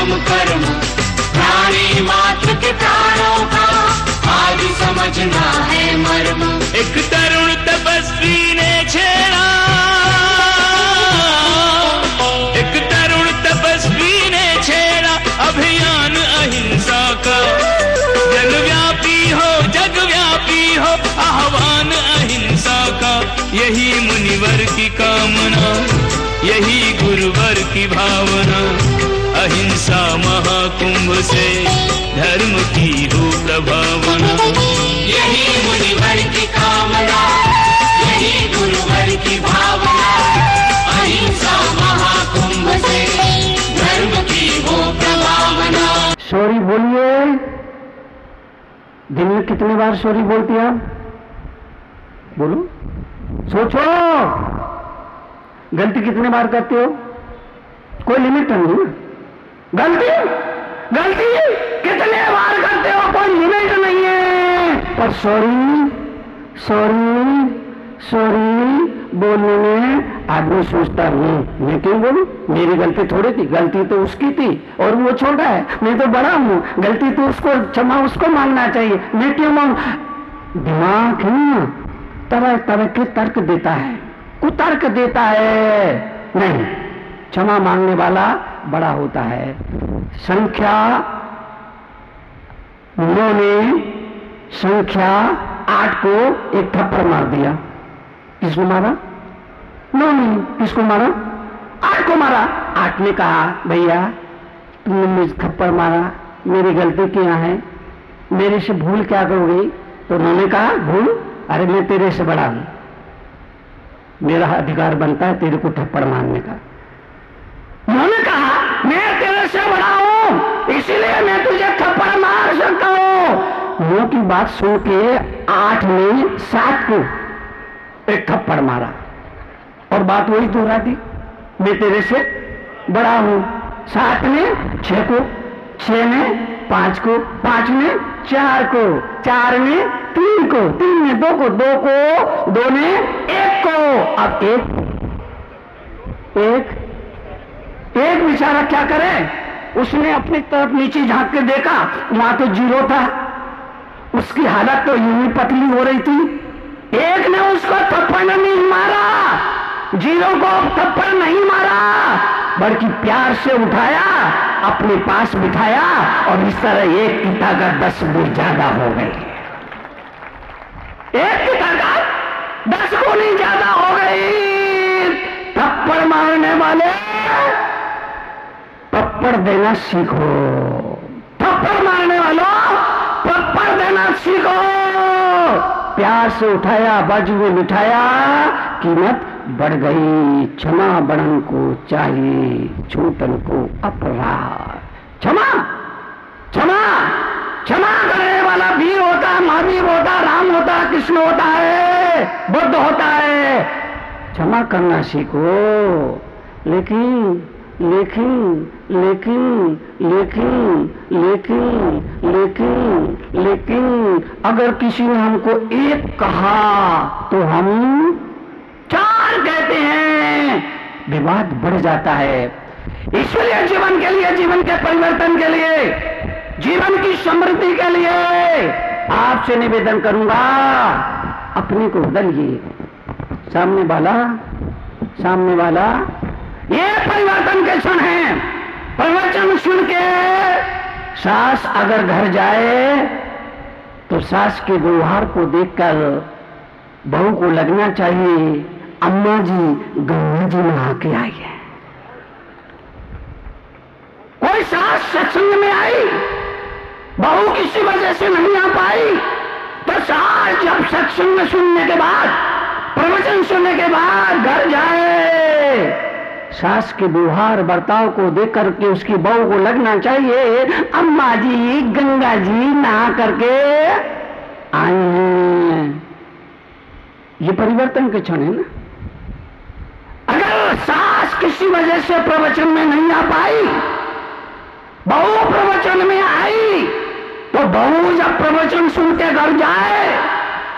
काम कर्म प्राणी मात्र के प्राणों का आज समझना है मर्म। एक तरुण तपस्वी ने छेड़ा, एक तरुण तपस्वी ने छेड़ा अभियान अहिंसा का। जगव्यापी हो जगव्यापी हो आह्वान अहिंसा का। यही मुनिवर की कामना, यही गुरुवर की भावना। अहिंसा महाकुंभ से धर्म की हो प्रभावना। यही मुनिवर की कामना, यही गुरुवर की भावना। अहिंसा महाकुंभ से धर्म की हो प्रभावना। सॉरी बोलिए। दिन में कितने बार सॉरी बोलती आप? बोलो, सोचो। गलती कितने बार करते हो? कोई लिमिट नहीं है। गलती गलती कितने बार करते हो? कोई लिमिट नहीं है। पर सॉरी सॉरी सॉरी बोलने में आदमी सोचता नहीं, मैं क्यों बोलूं? मेरी गलती थोड़ी थी, गलती तो उसकी थी और वो छोटा है, मैं तो बड़ा हूं। गलती तो उसको क्षमा उसको मांगना चाहिए, मैं क्यों मांग? दिमाग है ना, तरह तरह के तर्क देता है, कुतर्क देता है। नहीं, क्षमा मांगने वाला बड़ा होता है। संख्या 9 ने संख्या 8 को एक थप्पड़ मार दिया। किसको मारा? 9 ने। किसको मारा? 8 को मारा। 8 ने कहा, भैया तुमने मुझे थप्पड़ मारा, मेरी गलती क्या है, मेरे से भूल क्या करोगे? तो उन्होंने कहा, भूल? अरे मैं तेरे से बड़ा हूं, मेरा अधिकार बनता है तेरे को थप्पड़ मारने का। उन्होंने कहा, मैं तेरे से बड़ा हूं इसीलिए मैं तुझे थप्पड़ मार सकता हूं। 9 की बात सुन के 8 ने 7 को एक थप्पड़ मारा और बात वही दोहरा दी, मैं तेरे से बड़ा हूं। 7 ने 6 को, 6 ने 5 को, 5 ने 4 को, 4 ने 3 को, 3 ने 2 को, 2 को, 2 ने 1 को। अब एक बेचारा क्या करे? उसने अपनी तरफ नीचे झांक के देखा, वहां तो 0 था, उसकी हालत तो यूं ही पतली हो रही थी। एक ने उसको थप्पड़ नहीं मारा, 0 को थप्पड़ नहीं मारा, बल्कि प्यार से उठाया, अपने पास बिठाया और इस तरह एक की ताकत 10 गुना ज्यादा हो गई। एक की ताकत 10 गुना ज्यादा हो गई। थप्पड़ मारने वाले थप्पड़ देना सीखो, थप्पड़ मारने वालों थप्पड़ देना सीखो। प्यार से उठाया, बाजू में बिठाया, कीमत बढ़ गई। क्षमा बड़न को चाहिए, छूटन को अपराध। क्षमा क्षमा क्षमा करने वाला वीर होता है, महावीर होता है, राम होता है, कृष्ण होता है, बुद्ध होता है। क्षमा करना सीखो। लेकिन लेकिन लेकिन लेकिन लेकिन लेकिन लेकिन अगर किसी ने हमको एक कहा तो हम 4 कहते हैं, विवाद बढ़ जाता है। इसलिए जीवन के लिए, जीवन के परिवर्तन के लिए, जीवन की समृद्धि के लिए आपसे निवेदन करूंगा, अपने को बदलिए। सामने वाला ये परिवर्तन के क्षण है। प्रवचन सुन के सास अगर घर जाए तो सास के व्यवहार को देखकर बहू को लगना चाहिए, अम्मा जी गंगा जी नहा के आई है। कोई सास सत्संग में आई, बहू किसी वजह से नहीं आ पाई, तो सास जब सत्संग में सुनने के बाद, प्रवचन सुनने के बाद घर जाए, सास के व्यवहार बर्ताव को देख करके उसकी बहू को लगना चाहिए, अम्मा जी गंगा जी नहा करके आए हैं। ये परिवर्तन के क्षण है ना। अगर सास किसी वजह से प्रवचन में नहीं आ पाई, बहू प्रवचन में आई, तो बहू जब प्रवचन सुन के घर जाए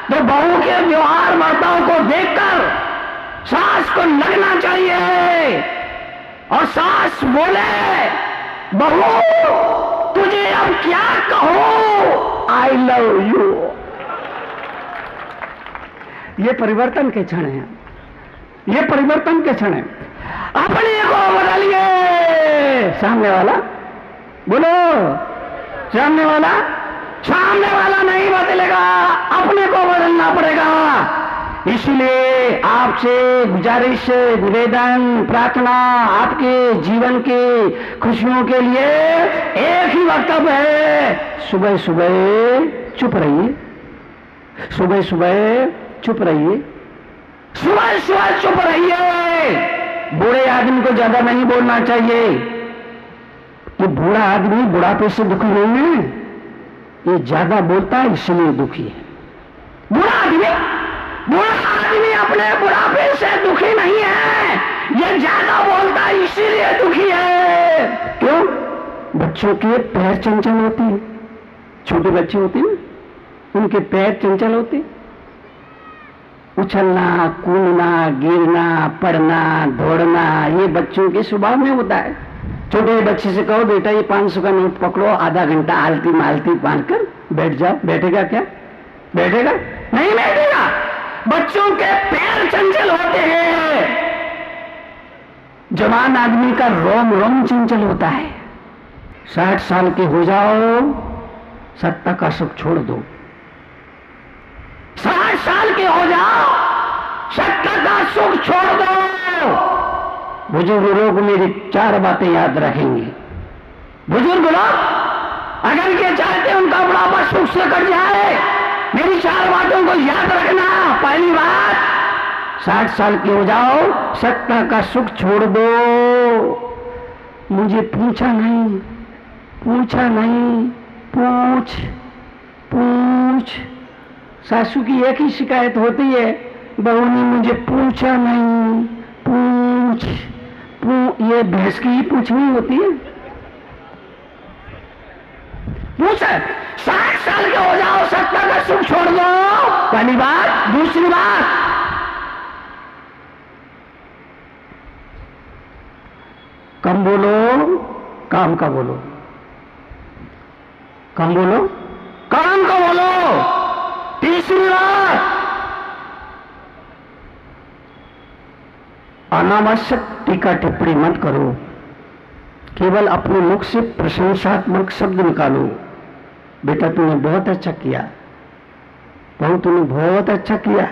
तो बहू के व्यवहार बर्ताव को देखकर सास को लगना चाहिए और सास बोले, बहू तुझे अब क्या कहूं, आई लव यू। ये परिवर्तन के क्षण है, ये परिवर्तन के क्षण है। अपने को बदलिए। सामने वाला बोलो, सामने वाला नहीं बदलेगा, अपने को बदलना पड़ेगा। इसलिए आपसे गुजारिश, निवेदन, प्रार्थना, आपके जीवन की खुशियों के लिए एक ही वक्तव्य है, सुबह सुबह चुप रहिए, सुबह सुबह चुप रहिए, सुबह सुबह चुप रहिए। बूढ़े आदमी को ज्यादा नहीं बोलना चाहिए। ये बूढ़ा आदमी बुढ़ापे से दुखी नहीं है, ये ज्यादा बोलता है इसलिए दुखी है। बूढ़ा आदमी अपने बुढ़ापे से दुखी नहीं है, ये ज्यादा बोलता है इसीलिए दुखी है। क्यों? बच्चों के पैर चंचल होते हैं, छोटे बच्चे होते हैं, उनके पैर चंचल होते, उछलना, कूदना, गिरना, पड़ना, दौड़ना, ये बच्चों के स्वभाव में होता है। छोटे बच्चे से कहो बेटा ये 500 का नोट पकड़ो, आधा घंटा आलती मालती मारकर बैठ जाओ, बैठेगा क्या? बैठेगा नहीं, बैठेगा। बच्चों के पैर चंचल होते हैं। जवान आदमी का रोम रोम चंचल होता है। 60 साल के हो जाओ, सत्ता का सुख छोड़ दो। 60 साल के हो जाओ, सत्ता का सुख छोड़ दो। बुजुर्ग लोग मेरी 4 बातें याद रखेंगे। बुजुर्ग लोग अगर ये चाहते उनका बुढ़ापा सुख से कट जाए, मेरी 4 बातों को याद रखना। पहली बात, 60 साल के हो जाओ, सत्ता का सुख छोड़ दो। मुझे पूछा नहीं, पूछ। सासू की एक ही शिकायत होती है, बहू ने मुझे पूछा नहीं, पूछ। ये भैंस की ही पूछनी होती है। पूछ। 60 साल के हो जाओ, सत्ता का सुख छोड़ दो, पहली बात। दूसरी बात, कम बोलो, काम का बोलो। कम बोलो, काम का बोलो। तीसरी बात, अनावश्यक टीका टिप्पणी मत करो, केवल अपने मुख से प्रशंसात्मक शब्द निकालो। बेटा तूने बहुत अच्छा किया, बहू तूने बहुत अच्छा किया,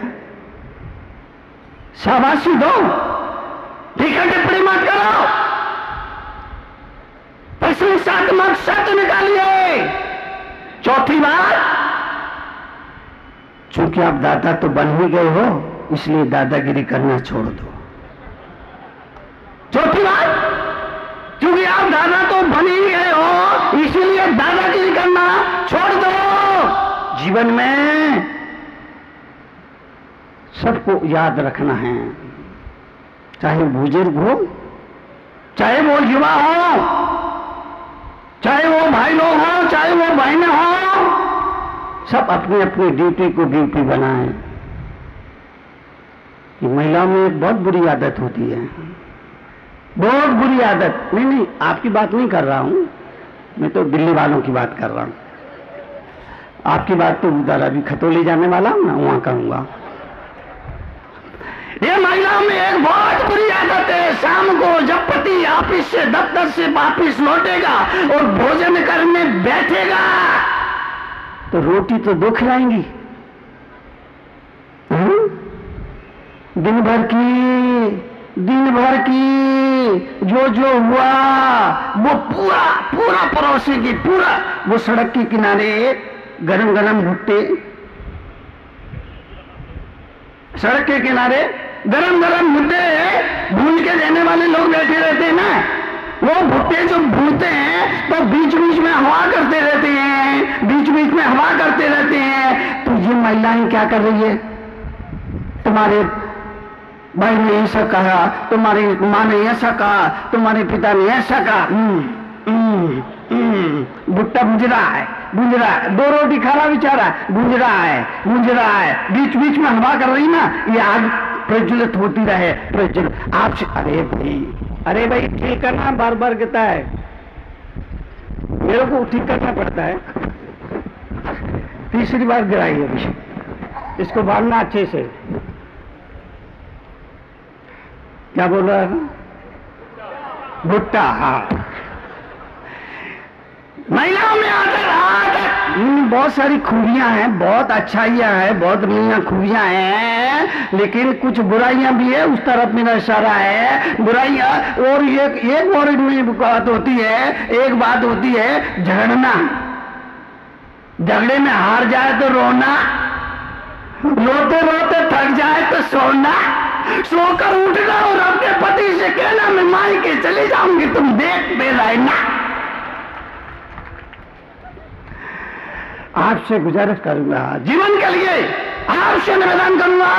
शाबाशी दो, टीका टिप्पणी मत करो, प्रशंसात्मक शब्द निकालिए। चौथी बात, चूंकि आप दादा तो बन ही गए हो, इसलिए दादागिरी करना छोड़ दो। चौथी बात, क्योंकि आप दादा तो बन ही गए हो, इसीलिए दादागिरी करना छोड़ दो। जीवन में सबको याद रखना है, चाहे बुजुर्ग हो, चाहे वो युवा हो, चाहे वो भाई लोग हो, चाहे वो बहनें हो, सब अपनी अपनी ड्यूटी को ड्यूटी बनाएं। कि महिलाओं में एक बहुत बुरी आदत होती है, बहुत बुरी आदत। नहीं, आपकी बात नहीं कर रहा हूं, मैं तो दिल्ली वालों की बात कर रहा हूं। आपकी बात तो उधर अभी खतौली जाने वाला हूं ना, वहां कहूंगा। ये महिलाओं में एक बहुत बुरी आदत है, शाम को जब पति ऑफिस से दफ्तर से वापिस लौटेगा और भोजन करने बैठेगा तो रोटी तो 2 खिलाएंगी। दिन भर की जो हुआ वो पूरा परोसेगी, पूरा। वो सड़क के किनारे गरम गरम भुट्टे, सड़क के किनारे गरम गरम भुट्टे भून के देने वाले लोग बैठे रहते हैं ना, वो भुट्टे जो भूनते हैं तो बीच बीच में हवा करते रहते हैं, बीच बीच में हवा करते रहते हैं। तो ये महिलाएं क्या कर रही है, तुम्हारे भाई ने ऐसा कहा, तुम्हारी माँ ने ऐसा कहा, तुम्हारे पिता ने ऐसा कहा, भुट्टा भुज रहा है, 2 रोटी खा रहा बेचारा, भुज रहा है, बीच बीच में हवा कर रही ना, ये आग प्रज्वलित होती रहे, प्रज्वलित। आपसे अरे भाई ठीक करना, बार बार कहता है, मेरे को ठीक करना पड़ता है। तीसरी बार गिराई अभी, इसको बांधना अच्छे से। क्या बोल रहा है? भुट्टा। हाँ, महिलाओं में बहुत सारी खूबियां हैं, बहुत अच्छाइयां हैं, बहुत मियाँ खूबियां हैं, लेकिन कुछ बुराइयां भी है। उस तरफ मेरा इशारा है, बुराइयां। और एक और इनमें बात होती है, एक बात होती है झगड़ना। झगड़े में हार जाए तो रोना, रोते रोते थक जाए तो सोना, सोकर उठना और अपने पति से कहना मैं मायके चले जाऊंगी, तुम देखते रहना। आपसे गुजारिश करूंगा, जीवन के लिए आपसे निवेदन करूंगा,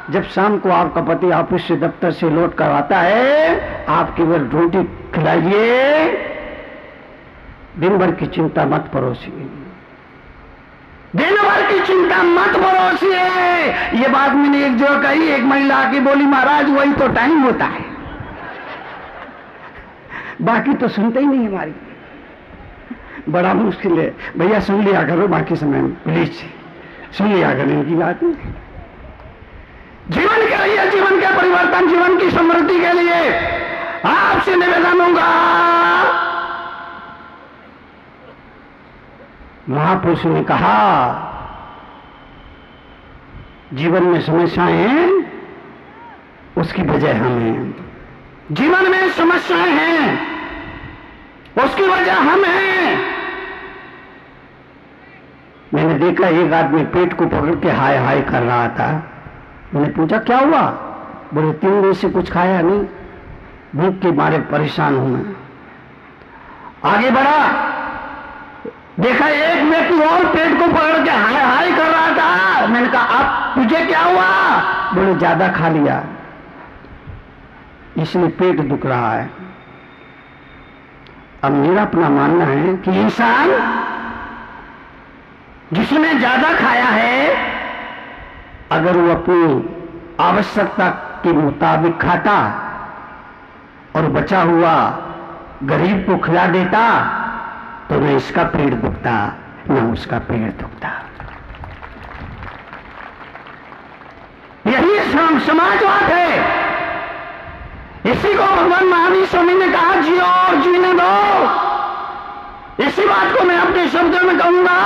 जब शाम को आपका पति ऑफिस से दफ्तर से लौट कर आता है, आप केवल रोटी खिलाइए, दिन भर की चिंता मत परोसिए, दिन भर की चिंता मत परोसिए। ये बात मैंने एक जगह कही, एक महिला आके बोली महाराज वही तो टाइम होता है, बाकी तो सुनते ही नहीं हमारी। बड़ा मुश्किल है भैया, सुन लिया करो बाकी समय में, प्लीज सुन लिया करो इनकी बात। जीवन के लिए, जीवन के परिवर्तन, जीवन की समृद्धि के लिए आपसे निवेदन होगा। महापुरुष ने कहा जीवन में समस्याएं हैं, उसकी वजह हम हैं। जीवन में समस्याएं हैं, उसकी वजह हम हैं। मैंने देखा एक आदमी पेट को पकड़ के हाय हाय कर रहा था। मैंने पूछा क्या हुआ? बोले 3 दिन से कुछ खाया नहीं, भूख के मारे परेशान हूं मैं। आगे बढ़ा, देखा एक व्यक्ति और पेट को पकड़ के हाय हाय कर रहा था। मैंने कहा अब तुझे क्या हुआ? बोले ज्यादा खा लिया इसलिए पेट दुख रहा है। अब मेरा अपना मानना है कि इंसान जिसने ज्यादा खाया है, अगर वो अपनी आवश्यकता के मुताबिक खाता और बचा हुआ गरीब को खिला देता, तो न इसका पेट दुखता न उसका पेट दुखता। यही समाजवाद है। इसी को भगवान महावीर स्वामी ने कहा जियो और जीने दो। इसी बात को मैं अपने शब्दों में कहूंगा,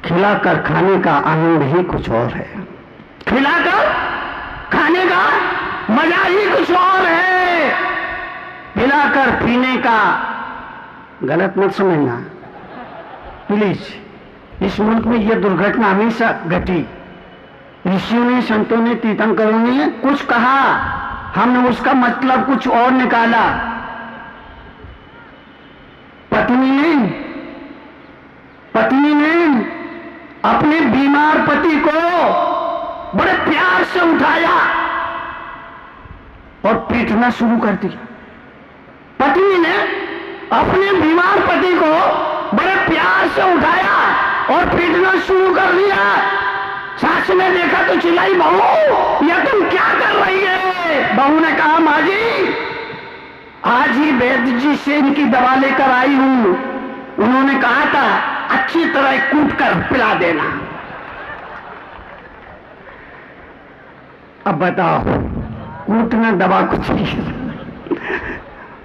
खिलाकर खाने का आनंद ही कुछ और है। खिलाकर खाने का मजा ही कुछ और है। पिलाकर पीने का, गलत मत समझना प्लीज, इस मुल्क में यह दुर्घटना हमेशा घटी। ऋषियों ने, संतों ने, तीर्थंकरों ने कुछ कहा, हमने उसका मतलब कुछ और निकाला। पत्नी ने अपने बीमार पति को बड़े प्यार से उठाया और पीटना शुरू कर दिया। पत्नी ने अपने बीमार पति को बड़े प्यार से उठाया और पीटना शुरू कर दिया। सास ने देखा तो चिल्लाई, बहू ये तुम क्या कर रही है? बहू ने कहा माँ जी, आज ही वैद्य जी से इनकी दवा लेकर आई हूं, उन्होंने कहा था अच्छी तरह कूट कर पिला देना। अब बताओ, कूटना दवा कुछ नहीं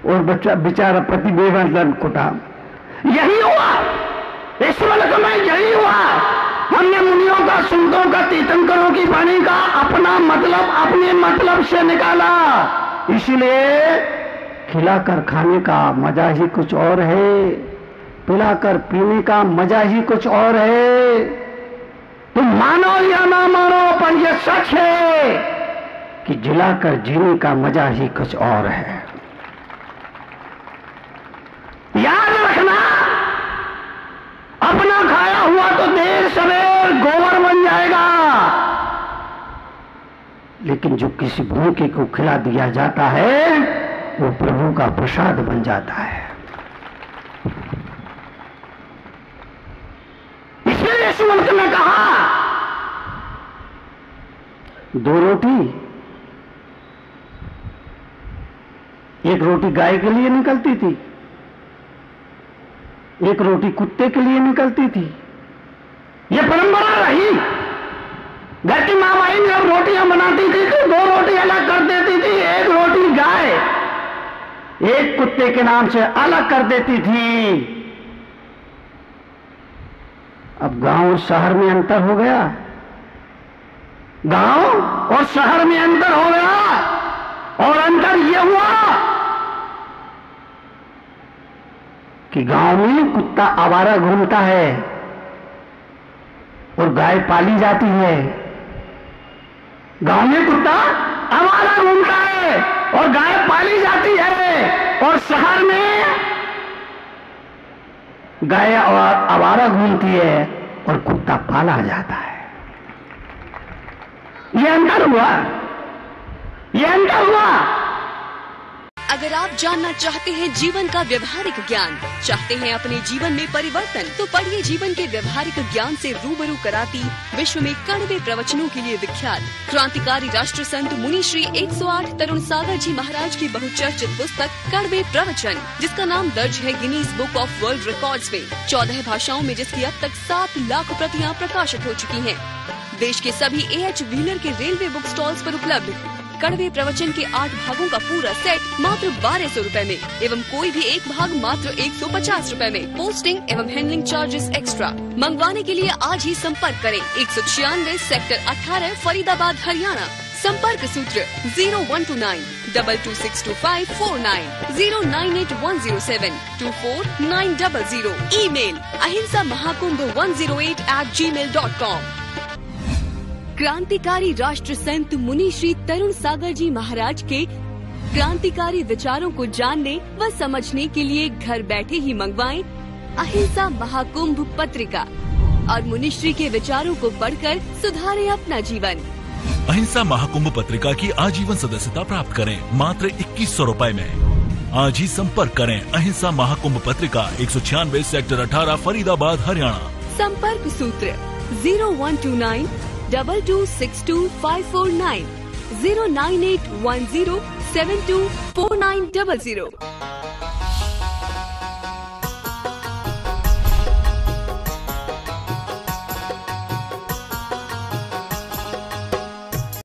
और बच्चा बेचारा पति बेवजह कुटा। यही हुआ इस मुल्क में, यही हुआ। हमने मुनियों का, संतों का, तीर्थंकरों की वाणी का अपना मतलब अपने मतलब से निकाला। इसलिए खिलाकर खाने का मजा ही कुछ और है, पिलाकर पीने का मजा ही कुछ और है। तुम मानो या ना मानो, पर यह सच है कि जिलाकर जीने का मजा ही कुछ और है। याद रखना, अपना खाया हुआ तो देर सवेर गोबर बन जाएगा, लेकिन जो किसी भूखे को खिला दिया जाता है वो प्रभु का प्रसाद बन जाता है। इसलिए इस मुल्क में कहा 2 रोटी, एक रोटी गाय के लिए निकलती थी, एक रोटी कुत्ते के लिए निकलती थी। ये परंपरा रही। घर की माँ बाई जब रोटियां बनाती थी तो 2 रोटी अलग कर देती थी, एक रोटी गाय एक कुत्ते के नाम से अलग कर देती थी। अब गांव और शहर में अंतर हो गया, गांव और शहर में अंतर हो गया। और अंतर यह हुआ कि गांव में कुत्ता आवारा घूमता है और गाय पाली जाती है। गांव में कुत्ता आवारा घूमता है और गाय पाली जाती है, और शहर में गाय आवारा घूमती है और कुत्ता पाला जाता है। ये अंतर हुआ, ये अंतर हुआ। अगर आप जानना चाहते हैं जीवन का व्यवहारिक ज्ञान, चाहते हैं अपने जीवन में परिवर्तन, तो पढ़िए जीवन के व्यवहारिक ज्ञान से रूबरू कराती विश्व में कड़वे प्रवचनों के लिए विख्यात क्रांतिकारी राष्ट्र संत मुनि श्री 108 तरुण सागर जी महाराज की बहुचर्चित पुस्तक कड़वे प्रवचन, जिसका नाम दर्ज है Guinness book of world records में, 14 भाषाओं में, जिसकी अब तक 7 लाख प्रतियां प्रकाशित हो चुकी हैं। देश के सभी AH व्हीलर के रेलवे बुक स्टॉल्स पर उपलब्ध कड़वे प्रवचन के 8 भागों का पूरा सेट मात्र 1200 रुपए में एवं कोई भी एक भाग मात्र 150 रुपए में। पोस्टिंग एवं हैंडलिंग चार्जेस एक्स्ट्रा। मंगवाने के लिए आज ही संपर्क करें 196 सेक्टर 18 फरीदाबाद हरियाणा। संपर्क सूत्र 0129 226254 098 107 ईमेल ahimsamahakubh108@gmail.com। क्रांतिकारी राष्ट्र संत मुनि श्री तरुण सागर जी महाराज के क्रांतिकारी विचारों को जानने व समझने के लिए घर बैठे ही मंगवाएं अहिंसा महाकुंभ पत्रिका और मुनिश्री के विचारों को पढ़कर सुधारें अपना जीवन। अहिंसा महाकुंभ पत्रिका की आजीवन सदस्यता प्राप्त करें मात्र 2100 रुपए में। आज ही संपर्क करें अहिंसा महाकुंभ पत्रिका 196 सेक्टर 18 फरीदाबाद हरियाणा। संपर्क सूत्र 0129 226254 09810724900।